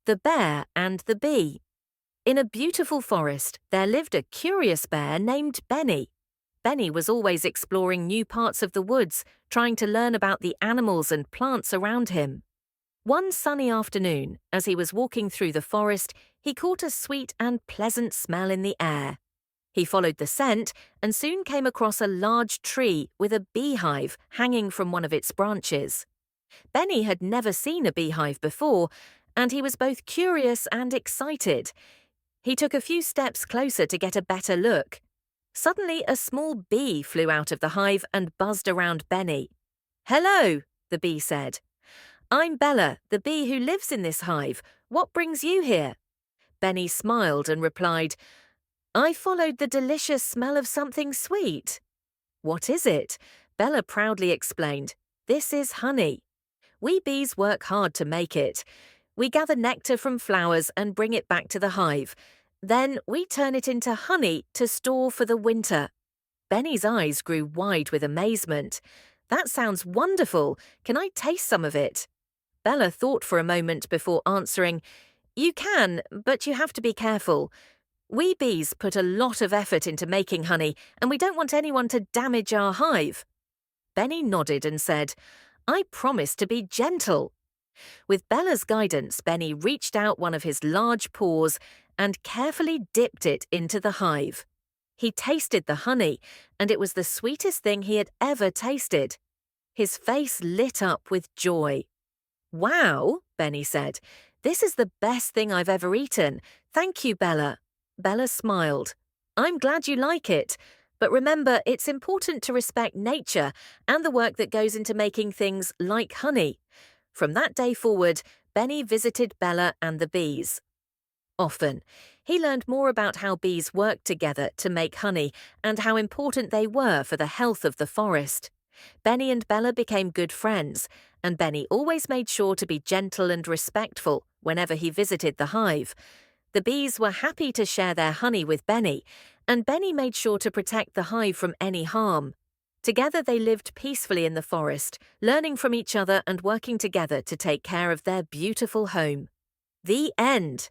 The Bear and the Bee. In a beautiful forest, there lived a curious bear named Benny. Benny was always exploring new parts of the woods, trying to learn about the animals and plants around him. One sunny afternoon, as he was walking through the forest, he caught a sweet and pleasant smell in the air. He followed the scent and soon came across a large tree with a beehive hanging from one of its branches. Benny had never seen a beehive before, and he was both curious and excited. He took a few steps closer to get a better look. Suddenly, a small bee flew out of the hive and buzzed around Benny. "Hello," the bee said. "I'm Bella, the bee who lives in this hive. What brings you here?" Benny smiled and replied, "I followed the delicious smell of something sweet." "What is it?" Bella proudly explained. "This is honey. We bees work hard to make it. We gather nectar from flowers and bring it back to the hive. Then we turn it into honey to store for the winter." Benny's eyes grew wide with amazement. "That sounds wonderful. Can I taste some of it?" Bella thought for a moment before answering, "You can, but you have to be careful. We bees put a lot of effort into making honey, and we don't want anyone to damage our hive." Benny nodded and said, "I promise to be gentle." With Bella's guidance, Benny reached out one of his large paws and carefully dipped it into the hive. He tasted the honey, and it was the sweetest thing he had ever tasted. His face lit up with joy. "Wow," Benny said, "this is the best thing I've ever eaten. Thank you, Bella." Bella smiled. "I'm glad you like it. But remember, it's important to respect nature and the work that goes into making things like honey." From that day forward, Benny visited Bella and the bees often. He learned more about how bees work together to make honey and how important they were for the health of the forest. Benny and Bella became good friends, and Benny always made sure to be gentle and respectful whenever he visited the hive. The bees were happy to share their honey with Benny, and Benny made sure to protect the hive from any harm. Together they lived peacefully in the forest, learning from each other and working together to take care of their beautiful home. The end.